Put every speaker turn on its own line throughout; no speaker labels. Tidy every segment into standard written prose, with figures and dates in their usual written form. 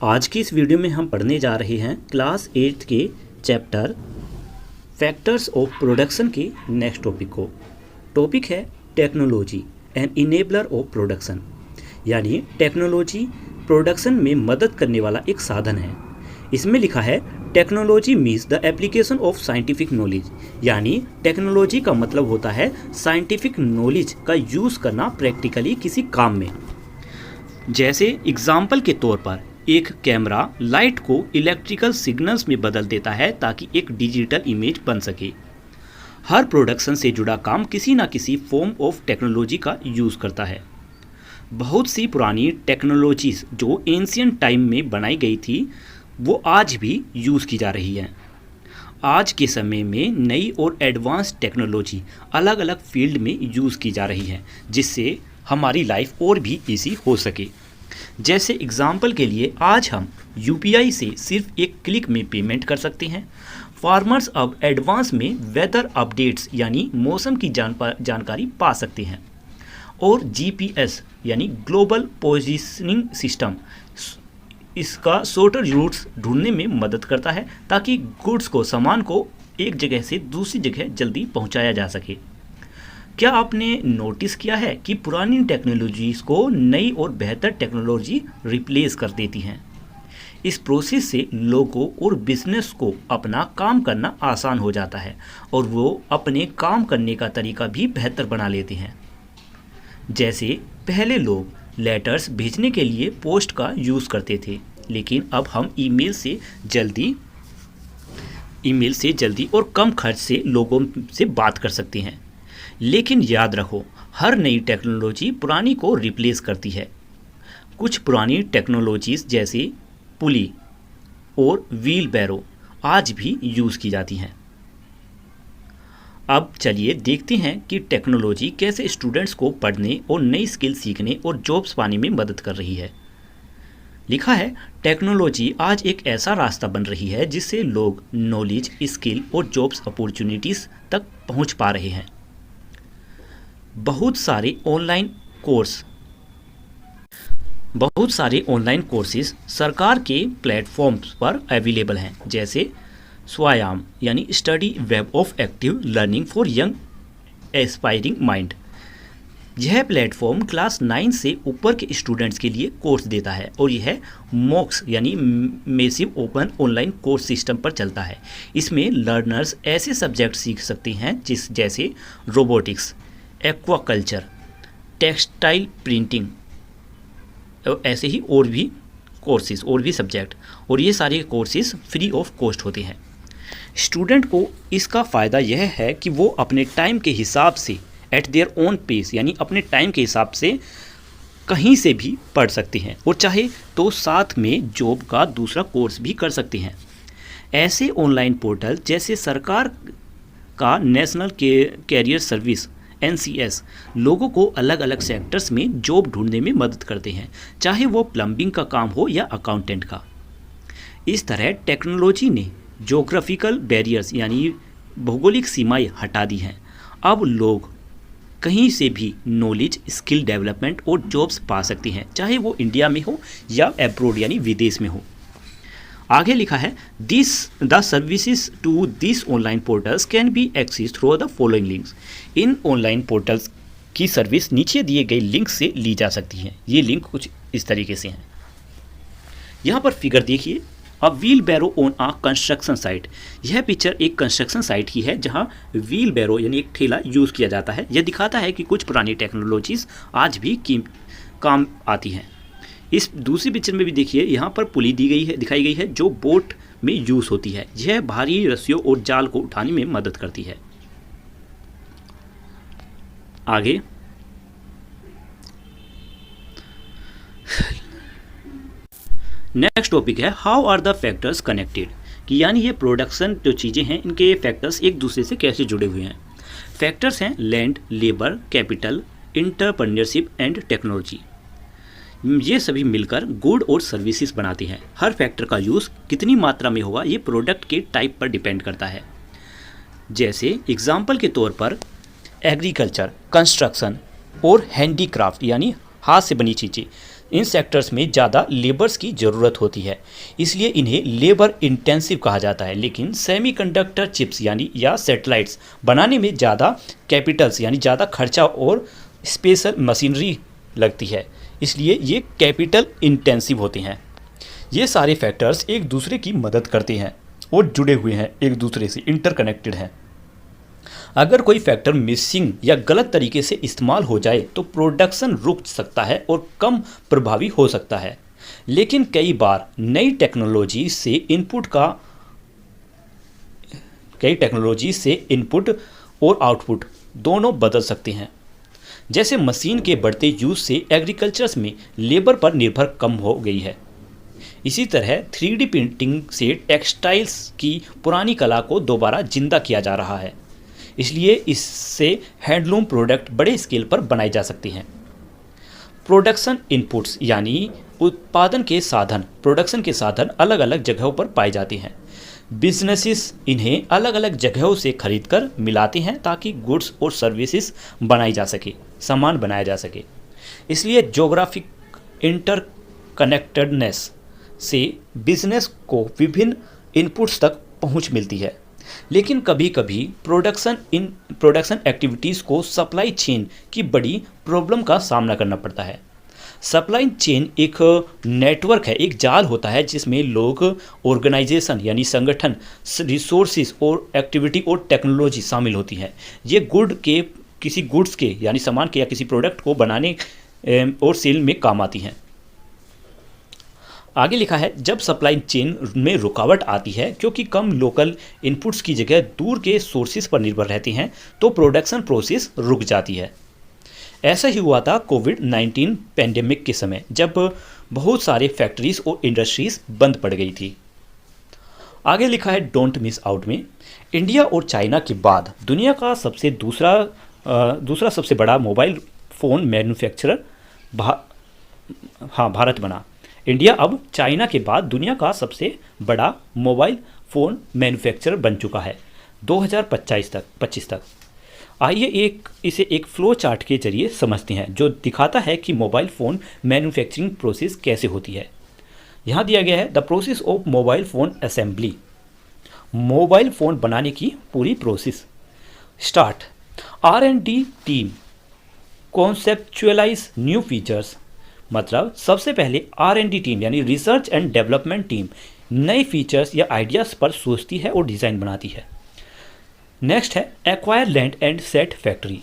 आज की इस वीडियो में हम पढ़ने जा रहे हैं क्लास 8 के चैप्टर फैक्टर्स ऑफ प्रोडक्शन के नेक्स्ट टॉपिक को। टॉपिक है technology and enabler of production, यानी टेक्नोलॉजी प्रोडक्शन में मदद करने वाला एक साधन है। इसमें लिखा है technology means the application of scientific knowledge, यानी टेक्नोलॉजी का मतलब होता है साइंटिफिक नॉलेज का यूज़ करना प्रैक्टिकली किसी काम में। जैसे एग्जाम्पल के तौर पर एक कैमरा लाइट को इलेक्ट्रिकल सिग्नल्स में बदल देता है ताकि एक डिजिटल इमेज बन सके। हर प्रोडक्शन से जुड़ा काम किसी न किसी फॉर्म ऑफ टेक्नोलॉजी का यूज़ करता है। बहुत सी पुरानी टेक्नोलॉजीज़ जो एंशियंट टाइम में बनाई गई थी वो आज भी यूज़ की जा रही हैं। आज के समय में नई और एडवांस टेक्नोलॉजी अलग अलग फील्ड में यूज़ की जा रही है, जिससे हमारी लाइफ और भी इजी हो सके। जैसे एग्जाम्पल के लिए आज हम यूपीआई से सिर्फ एक क्लिक में पेमेंट कर सकते हैं। फार्मर्स अब एडवांस में वेदर अपडेट्स यानी मौसम की जानकारी पा सकते हैं। और जीपीएस यानी ग्लोबल पोजीशनिंग सिस्टम इसका शॉर्टर रूट्स ढूंढने में मदद करता है ताकि गुड्स को सामान को एक जगह से दूसरी जगह जल्दी पहुंचाया जा सके। क्या आपने नोटिस किया है कि पुरानी टेक्नोलॉजीज़ को नई और बेहतर टेक्नोलॉजी रिप्लेस कर देती हैं। इस प्रोसेस से लोगों और बिजनेस को अपना काम करना आसान हो जाता है और वो अपने काम करने का तरीका भी बेहतर बना लेते हैं। जैसे पहले लोग लेटर्स भेजने के लिए पोस्ट का यूज़ करते थे, लेकिन अब हम ईमेल से जल्दी और कम खर्च से लोगों से बात कर सकते हैं। लेकिन याद रखो, हर नई टेक्नोलॉजी पुरानी को रिप्लेस करती है। कुछ पुरानी टेक्नोलॉजीज़ जैसे पुली और व्हील बैरो आज भी यूज़ की जाती हैं। अब चलिए देखते हैं कि टेक्नोलॉजी कैसे स्टूडेंट्स को पढ़ने और नई स्किल सीखने और जॉब्स पाने में मदद कर रही है। लिखा है, टेक्नोलॉजी आज एक ऐसा रास्ता बन रही है जिससे लोग नॉलेज, स्किल और जॉब्स अपॉर्चुनिटीज़ तक पहुंच पा रहे हैं। बहुत सारे ऑनलाइन कोर्सेज सरकार के प्लेटफॉर्म्स पर अवेलेबल हैं, जैसे स्वायाम यानी study web of active learning for young aspiring mind. यह प्लेटफॉर्म क्लास 9 से ऊपर के स्टूडेंट्स के लिए कोर्स देता है और यह मॉक्स यानी massive open online course system पर चलता है। इसमें लर्नर्स ऐसे सब्जेक्ट सीख सकते हैं जैसे रोबोटिक्स, एक्वाकल्चर, टेक्सटाइल प्रिंटिंग, ऐसे ही और भी सब्जेक्ट, और ये सारे कोर्सेज फ्री ऑफ कॉस्ट होते हैं। स्टूडेंट को इसका फ़ायदा यह है कि वो अपने टाइम के हिसाब से एट देयर ओन पेस यानी अपने टाइम के हिसाब से कहीं से भी पढ़ सकते हैं और चाहे तो साथ में जॉब का दूसरा कोर्स भी कर सकते हैं। ऐसे ऑनलाइन पोर्टल जैसे सरकार का नेशनल कैरियर सर्विस NCS लोगों को अलग अलग सेक्टर्स में जॉब ढूंढने में मदद करते हैं, चाहे वो प्लम्बिंग का काम हो या अकाउंटेंट का। इस तरह टेक्नोलॉजी ने ज्योग्राफिकल बैरियर्स यानी भौगोलिक सीमाएं हटा दी हैं। अब लोग कहीं से भी नॉलेज, स्किल डेवलपमेंट और जॉब्स पा सकते हैं, चाहे वो इंडिया में हो या अब्रोड यानी विदेश में हो। आगे लिखा है, the services to this online portals can be access through the following links. इन ऑनलाइन पोर्टल्स की सर्विस नीचे दिए गए लिंक से ली जा सकती है। ये लिंक कुछ इस तरीके से हैं। यहाँ पर फिगर देखिए, a wheelbarrow on a construction site. यह पिक्चर एक कंस्ट्रक्शन साइट की है जहाँ व्हील बैरो यानी एक ठेला यूज़ किया जाता है। यह दिखाता है कि कुछ पुरानी टेक्नोलॉजीज़ आज भी काम आती हैं। इस दूसरी पिक्चर में भी देखिए, यहाँ पर पुली दिखाई गई है जो बोट में यूज़ होती है। यह भारी रस्सियों और जाल को उठाने में मदद करती है। आगे नेक्स्ट टॉपिक है, how are the factors connected, कि यानी ये प्रोडक्शन जो चीज़ें हैं इनके फैक्टर्स एक दूसरे से कैसे जुड़े हुए हैं। फैक्टर्स हैं land, labour, capital, entrepreneurship and technology. ये सभी मिलकर गुड और सर्विसेज बनाते हैं। हर फैक्टर का यूज़ कितनी मात्रा में होगा ये प्रोडक्ट के टाइप पर डिपेंड करता है। जैसे एग्जाम्पल के तौर पर एग्रीकल्चर, कंस्ट्रक्शन और हैंडीक्राफ्ट यानी हाथ से बनी चीज़ें इन सेक्टर्स में ज़्यादा लेबर्स की ज़रूरत होती है, इसलिए इन्हें लेबर इंटेंसिव कहा जाता है। लेकिन सेमीकंडक्टर चिप्स यानी या सैटेलाइट्स बनाने में ज़्यादा कैपिटल्स यानी ज़्यादा खर्चा और स्पेशल मशीनरी लगती है, इसलिए ये कैपिटल इंटेंसिव होते हैं। ये सारे फैक्टर्स एक दूसरे की मदद करते हैं और जुड़े हुए हैं, एक दूसरे से इंटरकनेक्टेड हैं। अगर कोई फैक्टर मिसिंग या गलत तरीके से इस्तेमाल हो जाए तो प्रोडक्शन रुक सकता है और कम प्रभावी हो सकता है। लेकिन कई बार नई टेक्नोलॉजी से इनपुट और आउटपुट दोनों बदल सकते हैं। जैसे मशीन के बढ़ते यूज़ से एग्रीकल्चर्स में लेबर पर निर्भर कम हो गई है। इसी तरह 3D प्रिंटिंग से टेक्सटाइल्स की पुरानी कला को दोबारा जिंदा किया जा रहा है, इसलिए इससे हैंडलूम प्रोडक्ट बड़े स्केल पर बनाए जा सकते हैं। प्रोडक्शन इनपुट्स यानी प्रोडक्शन के साधन अलग अलग जगहों पर पाए जाते हैं। बिजनेसेस इन्हें अलग अलग जगहों से खरीदकर मिलाते हैं ताकि गुड्स और सर्विसेज सामान बनाया जा सके। इसलिए ज्योग्राफिक इंटरकनेक्टेडनेस से बिजनेस को विभिन्न इनपुट्स तक पहुंच मिलती है। लेकिन कभी कभी प्रोडक्शन एक्टिविटीज़ को सप्लाई चेन की बड़ी प्रॉब्लम का सामना करना पड़ता है। सप्लाई चेन एक नेटवर्क है, एक जाल होता है जिसमें लोग, ऑर्गेनाइजेशन यानी संगठन, रिसोर्सेज और एक्टिविटी और टेक्नोलॉजी शामिल होती हैं। ये किसी गुड्स के यानी सामान के या किसी प्रोडक्ट को बनाने और सेल में काम आती हैं। आगे लिखा है, जब सप्लाई चेन में रुकावट आती है क्योंकि कम लोकल इनपुट्स की जगह दूर के सोर्सेज पर निर्भर रहते हैं तो प्रोडक्शन प्रोसेस रुक जाती है। ऐसा ही हुआ था कोविड-19 पैंडेमिक के समय, जब बहुत सारे फैक्ट्रीज और इंडस्ट्रीज बंद पड़ गई थी। आगे लिखा है, डोंट मिस आउट में इंडिया और चाइना के बाद दुनिया का दूसरा सबसे बड़ा मोबाइल फ़ोन मैन्युफैक्चरर भारत बना। इंडिया अब चाइना के बाद दुनिया का सबसे बड़ा मोबाइल फ़ोन मैन्युफैक्चरर बन चुका है 2025 तक। आइए इसे एक फ्लो चार्ट के जरिए समझते हैं जो दिखाता है कि मोबाइल फ़ोन मैन्युफैक्चरिंग प्रोसेस कैसे होती है। यहाँ दिया गया है, the process of mobile phone assembly. Mobile phone बनाने की पूरी process. Start, R&D team conceptualise new features. मतलब सबसे पहले R&D टीम यानी रिसर्च एंड डेवलपमेंट टीम नए फीचर्स या आइडियाज़ पर सोचती है और डिज़ाइन बनाती है। नेक्स्ट है acquire land and set factory.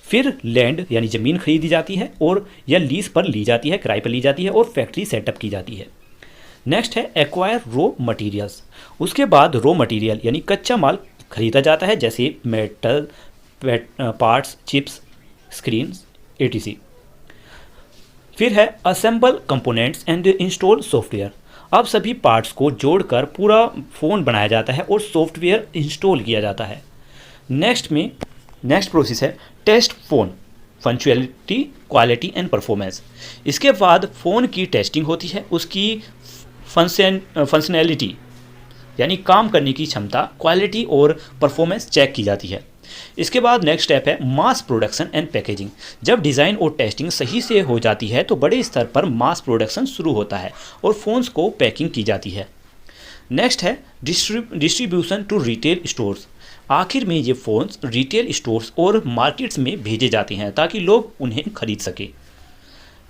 फिर लैंड यानी ज़मीन खरीदी जाती है और या लीज पर ली जाती है, किराए पर ली जाती है और फैक्ट्री सेटअप की जाती है। नेक्स्ट है एक्वायर रॉ मटेरियल्स। उसके बाद रॉ मटेरियल यानी कच्चा माल खरीदा जाता है, जैसे metal parts, chips, screen etc। फिर है assemble components and install software. अब सभी पार्ट्स को जोड़कर पूरा फ़ोन बनाया जाता है और सॉफ्टवेयर इंस्टॉल किया जाता है। नेक्स्ट प्रोसेस है test phone functionality, quality and performance. इसके बाद फ़ोन की टेस्टिंग होती है, उसकी फंक्शनैलिटी यानी काम करने की क्षमता, क्वालिटी और परफॉर्मेंस चेक की जाती है। इसके बाद नेक्स्ट स्टेप है मास प्रोडक्शन एंड पैकेजिंग। जब डिज़ाइन और टेस्टिंग सही से हो जाती है तो बड़े स्तर पर मास प्रोडक्शन शुरू होता है और फ़ोन्स को पैकिंग की जाती है। नेक्स्ट है डिस्ट्रीब्यूशन टू रिटेल स्टोर्स। आखिर में ये फ़ोन्स रिटेल स्टोर्स और मार्केट्स में भेजे जाते हैं ताकि लोग उन्हें खरीद सकें।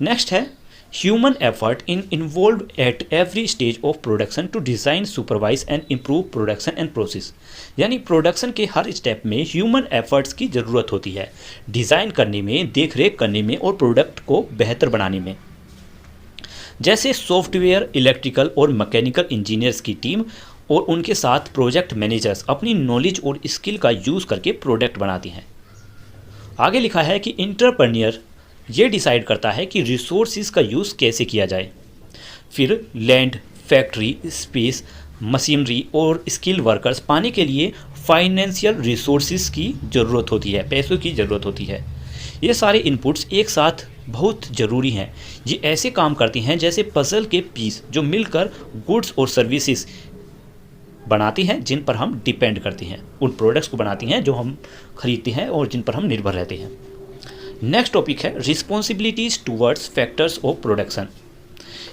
नेक्स्ट है human effort involve at every stage of production to design, supervise and improve production and process. यानी प्रोडक्शन के हर स्टेप में ह्यूमन एफर्ट्स की ज़रूरत होती है, डिज़ाइन करने में, देख रेख करने में और प्रोडक्ट को बेहतर बनाने में। जैसे सॉफ्टवेयर, इलेक्ट्रिकल और मैकेनिकल इंजीनियर्स की टीम और उनके साथ प्रोजेक्ट मैनेजर्स अपनी नॉलेज और स्किल का यूज़ करके प्रोडक्ट बनाती हैं। आगे लिखा है कि इंटरप्रेन्योर ये डिसाइड करता है कि रिसोर्सेज का यूज़ कैसे किया जाए। फिर लैंड, फैक्ट्री, स्पेस, मशीनरी और स्किल वर्कर्स पाने के लिए फाइनेंशियल रिसोर्सेज की ज़रूरत होती है, पैसों की ज़रूरत होती है। ये सारे इनपुट्स एक साथ बहुत ज़रूरी हैं। ये ऐसे काम करते हैं जैसे पजल के पीस जो मिलकर गुड्स और सर्विसेज बनाती हैं जिन पर हम डिपेंड करते हैं, उन प्रोडक्ट्स को बनाती हैं जो हम खरीदते हैं और जिन पर हम निर्भर रहते हैं। नेक्स्ट टॉपिक है responsibilities towards factors of production.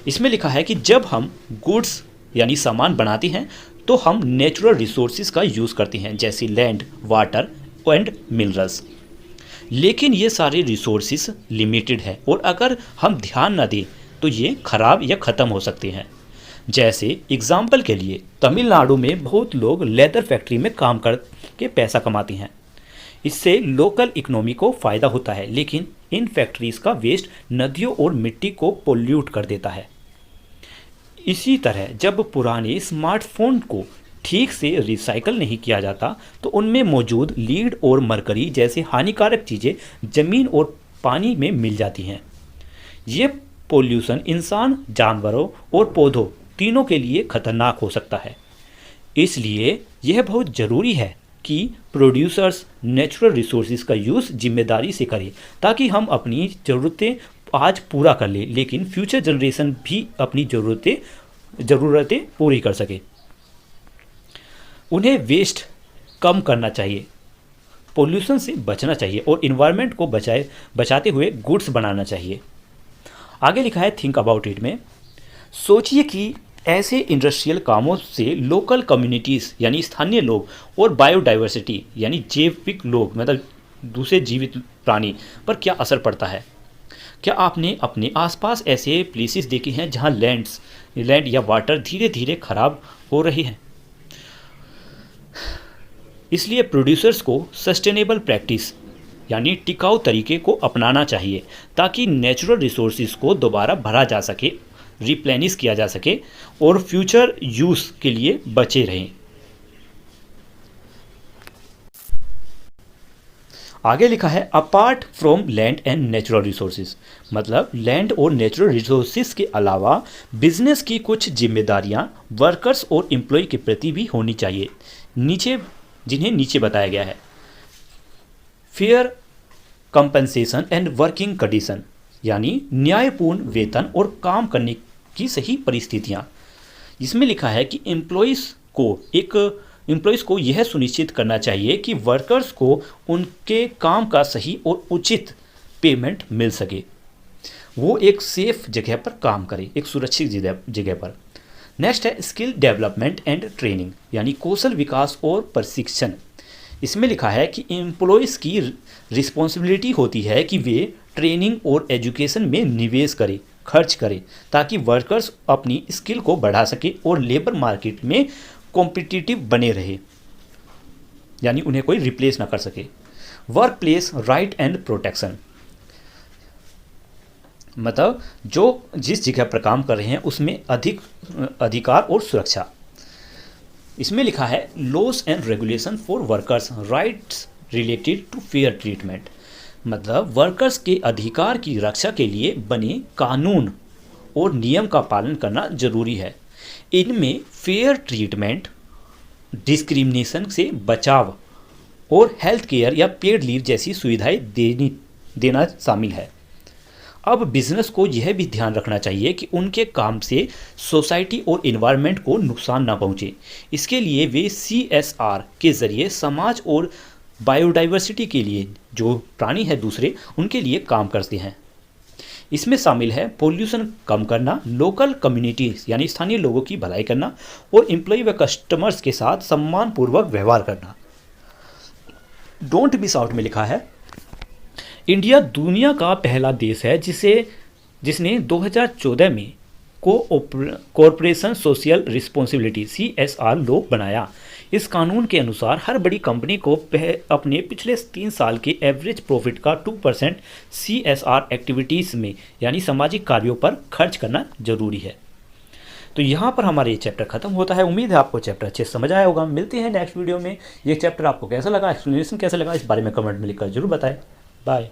इसमें लिखा है कि जब हम गुड्स यानी सामान बनाते हैं तो हम नेचुरल रिसोर्सेज का यूज़ करते हैं, जैसे लैंड, वाटर एंड मिनरल्स। लेकिन ये सारे रिसोर्सेज लिमिटेड है और अगर हम ध्यान न दें तो ये खराब या ख़त्म हो सकते हैं। जैसे एग्जाम्पल के लिए तमिलनाडु में बहुत लोग लेदर फैक्ट्री में काम करके पैसा कमाते हैं। इससे लोकल इकोनॉमी को फ़ायदा होता है, लेकिन इन फैक्ट्रीज़ का वेस्ट नदियों और मिट्टी को पोल्यूट कर देता है। इसी तरह जब पुराने स्मार्टफोन को ठीक से रिसाइकल नहीं किया जाता तो उनमें मौजूद लीड और मरकरी जैसे हानिकारक चीज़ें ज़मीन और पानी में मिल जाती हैं। ये पोल्यूशन इंसान, जानवरों और पौधों तीनों के लिए खतरनाक हो सकता है। इसलिए यह बहुत ज़रूरी है कि प्रोड्यूसर्स नेचुरल रिसोर्सेज का यूज़ जिम्मेदारी से करें, ताकि हम अपनी ज़रूरतें आज पूरा कर लें, लेकिन फ्यूचर जनरेशन भी अपनी ज़रूरतें पूरी कर सके। उन्हें वेस्ट कम करना चाहिए, पोल्यूशन से बचना चाहिए और इन्वायरमेंट को बचाते हुए गुड्स बनाना चाहिए। आगे लिखा है थिंक अबाउट इट में, सोचिए कि ऐसे इंडस्ट्रियल कामों से लोकल कम्युनिटीज़ यानी स्थानीय लोग और बायोडाइवर्सिटी यानी जैविक लोग मतलब दूसरे जीवित प्राणी पर क्या असर पड़ता है। क्या आपने अपने आसपास ऐसे प्लेसेस देखे हैं जहां लैंड या वाटर धीरे धीरे खराब हो रही है। इसलिए प्रोड्यूसर्स को सस्टेनेबल प्रैक्टिस यानी टिकाऊ तरीके को अपनाना चाहिए, ताकि नेचुरल रिसोर्सेज को दोबारा भरा जा सके, रिप्लेनिश किया जा सके और फ्यूचर यूज़ के लिए बचे रहें। आगे लिखा है apart from land and natural resources, मतलब लैंड और नेचुरल रिसोर्सेज के अलावा बिजनेस की कुछ जिम्मेदारियां वर्कर्स और एम्प्लॉय के प्रति भी होनी चाहिए, जिन्हें नीचे बताया गया है। Fair compensation and working condition यानी न्यायपूर्ण वेतन और काम करने की सही परिस्थितियां। इसमें लिखा है कि एम्प्लॉयज़ को यह सुनिश्चित करना चाहिए कि वर्कर्स को उनके काम का सही और उचित पेमेंट मिल सके, वो एक सेफ जगह पर काम करे, एक सुरक्षित जगह पर। नेक्स्ट है स्किल डेवलपमेंट एंड ट्रेनिंग यानी कौशल विकास और प्रशिक्षण। इसमें लिखा है कि एम्प्लॉयज़ की रिस्पॉन्सिबिलिटी होती है कि वे ट्रेनिंग और एजुकेशन में निवेश करें, खर्च करें, ताकि वर्कर्स अपनी स्किल को बढ़ा सके और लेबर मार्केट में कॉम्पिटिटिव बने रहे, यानी उन्हें कोई रिप्लेस ना कर सके। Work place right and protection, मतलब जो जिस जगह पर काम कर रहे हैं उसमें अधिक अधिकार और सुरक्षा। इसमें लिखा है laws and regulation for workers rights related to fair treatment, मतलब वर्कर्स के अधिकार की रक्षा के लिए बने कानून और नियम का पालन करना जरूरी है। इनमें फेयर ट्रीटमेंट, डिस्क्रिमिनेशन से बचाव और हेल्थ केयर या पेड लीव जैसी सुविधाएं देना शामिल है। अब बिजनेस को यह भी ध्यान रखना चाहिए कि उनके काम से सोसाइटी और इन्वायरमेंट को नुकसान ना पहुंचे। इसके लिए वे CSR के ज़रिए समाज और बायोडाइवर्सिटी के लिए, जो प्राणी है दूसरे, उनके लिए काम करते हैं। इसमें शामिल है पोल्यूशन कम करना, लोकल कम्युनिटीज़ यानी स्थानीय लोगों की भलाई करना और एम्प्लॉय व कस्टमर्स के साथ सम्मानपूर्वक व्यवहार करना। डोंट मिस आउट में लिखा है इंडिया दुनिया का पहला देश है जिसने 2014 में corporation social responsibility CSR law बनाया। इस कानून के अनुसार हर बड़ी कंपनी को अपने पिछले 3 साल के एवरेज प्रॉफिट का 2% CSR एक्टिविटीज़ में यानी सामाजिक कार्यों पर खर्च करना जरूरी है। तो यहाँ पर हमारा ये चैप्टर खत्म होता है। उम्मीद है आपको चैप्टर अच्छे से समझ आया होगा। मिलते हैं नेक्स्ट वीडियो में। ये चैप्टर आपको कैसा लगा, एक्सप्लेनेशन कैसा लगा, इस बारे में कमेंट में लिखकर जरूर बताएं। बाय।